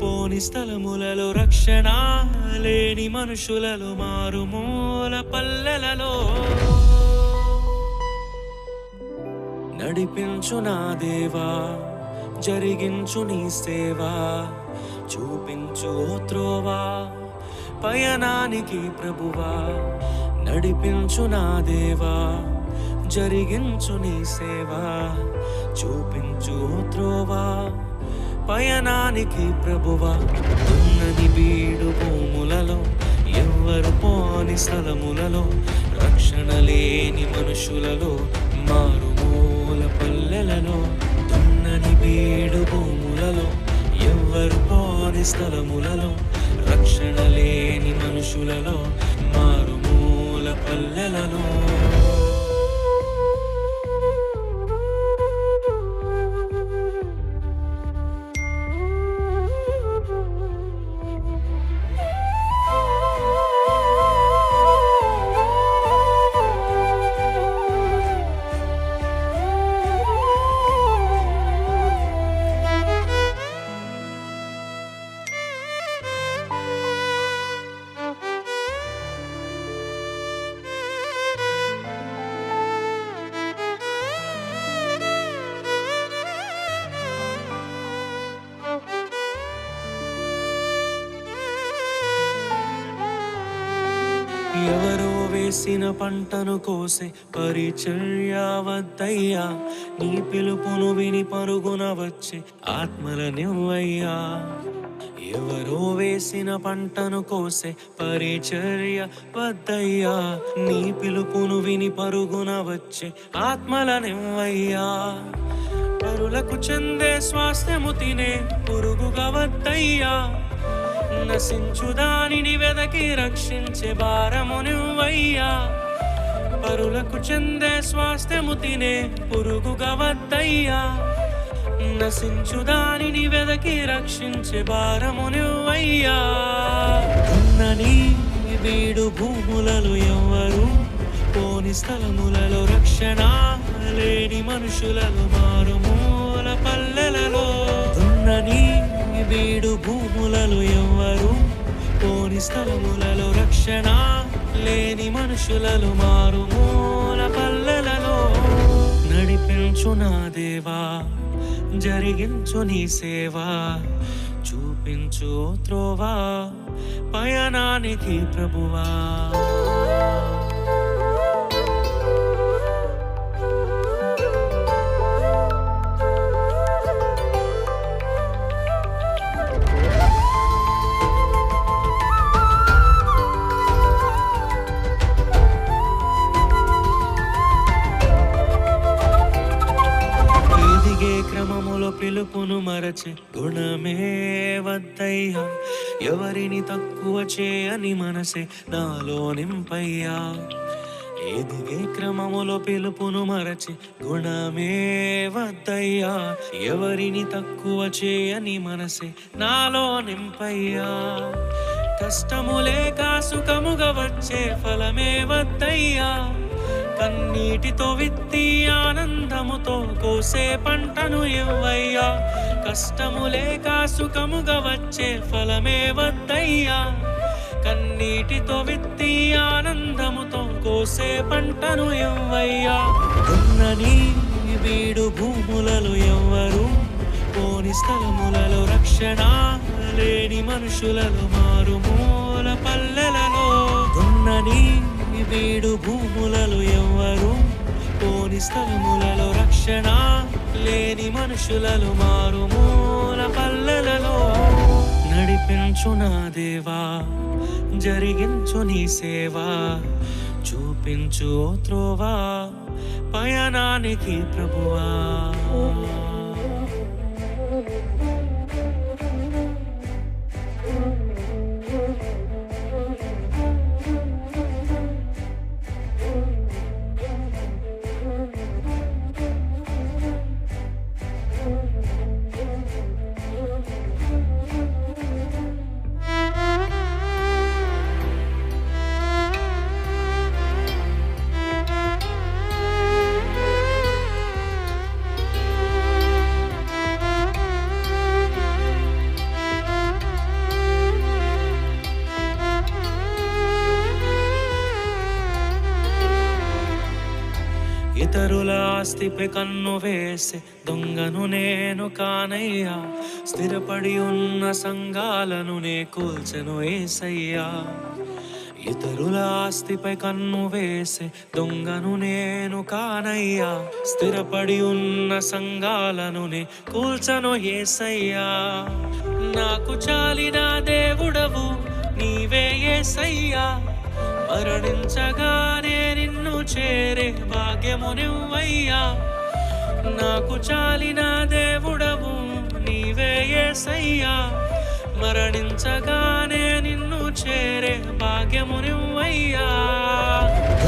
పోని స్థలములలో రక్షణ లేని మనుషులలో మారుమూల పల్లెలలో నడిపించు నా దేవా జరిగించు నీ సేవా చూపించు ఓ త్రోవా పయనానికి ప్రభువా నడిపించు నా దేవా జరిగించు నీ సేవా చూపించు ఓ త్రోవా పయనానికి ప్రభువా ఉన్నది బీడు భూములలో ఎవ్వరు పోని స్థలములలో రక్షణ లేని మనుషులలో మారుమూల పల్లెలలో దున్నని బీడు భూములలో ఎవ్వరు పోని స్థలములలో రక్షణ లేని మనుషులలో మారుమూల పల్లెలలో ఎవరో వేసిన పంటను కోసే పరిచర్య వద్దయ్యా నీ పిలుపును విని పరుగున వచ్చే ఆత్మలనివ్వయ్యా ఎవరో వేసిన పంటను కోసే పరిచర్య వద్దయ్యా నీ పిలుపును విని పరుగున వచ్చే ఆత్మలనివ్వయ్యా పరులకు చెందే స్వాస్థ్యము తినే పురుగుగా వద్దయ్యా నశించు దానిని వెదకి రక్షించే భారము నువ్వయ్యా పరులకు చెందే స్వాస్థ్యము తినే పురుగుగా వద్దయ్యా నశించు దానిని వెదకి రక్షించే భారము నువ్వయ్యా ఉన్నని బీడు భూములలో ఎవ్వరు పోని స్థలములలో రక్షణ లేని మనుషులలో మారుమూల పల్లెలలో ఉన్నని బీడు భూములలో ఎవ్వరు పోని స్థలములలో రక్షణ లేని మనుషులలో మారుమూల పల్లెలలో నడిపించు నా దేవా జరిగించు నీ సేవా చూపించు ఓ త్రోవా పయనానికి ప్రభువా క్రమములో పిలుపును మరచి గుణమే వద్దయ్యా ఎవరిని తక్కువ చేయని మనసే నాలో నింపయ్యా ఎదిగే క్రమములో పిలుపును మరచి గుణమే వద్దయ్యా ఎవరిని తక్కువ చేయని మనసే నాలో నింపయ్యా కష్టము లేక సుఖముగా వచ్చే ఫలమే వద్దయ్యా కన్నీటితో విత్తి ఆనందముతో కోసే పంటను ఇవ్వయ్యా కష్టము లేక సుఖముగా వచ్చే ఫలమే వద్దయ్యా కన్నీటితో విత్తి ఆనందముతో కోసే పంటను ఇవ్వయ్యా ఉన్నని బీడు భూములలో ఎవ్వరు పోని స్థలములలో రక్షణ లేని మనుషులలో మారుమూల పల్లెలలో ఉన్నని బీడు భూములలో ఎవ్వరు పోని స్థలములలో రక్షణ లేని మనుషులలో మారుమూల పల్లెలలో నడిపించు నా దేవా జరిగించు నీ సేవా చూపించు ఓ త్రోవా పయనానికి ప్రభువా ఇతరుల ఆస్తిపై కన్ను వేసే దొంగను నేను కానయ్యా, స్థిరపడి ఉన్న సంఘాలను నే కూల్చెను యేసయ్యా. ఇతరుల ఆస్తిపై కన్ను వేసే దొంగను నేను కానయ్యా, స్థిరపడి ఉన్న సంఘాలను నే కూల్చను యేసయ్యా. నాకు చాలిన దేవుడవు నీవే యేసయ్యా, మరణించగానే నిన్ను చేరే భాగ్యము నువ్వయ్యా. నాకు చాలిన దేవుడవు నీవే యేసయ్యా, మరణించగానే నిన్ను చేరే భాగ్యము నువ్వయ్యా.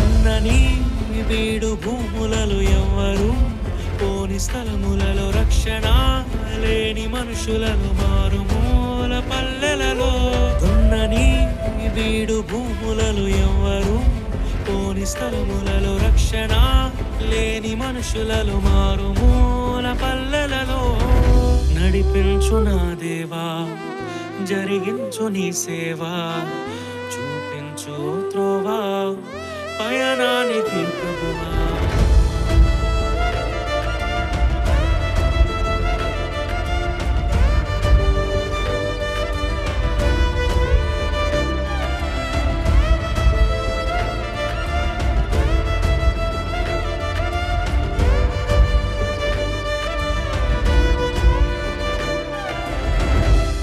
ఉన్నని వీడు భూములలో ఎవ్వరు పోని స్థలములలో, రక్షణ లేని మనుషులను మారుమూల పల్లెలలో. ఉన్నని వీడు భూములలో ఎవ్వరు పోని స్థలములలో, రక్షణ లేని మనుషులలో మారుమూల పల్లెలలో. నడిపించు నా దేవా, జరిగించు నీ సేవ, చూపించు త్రోవా పయనానికి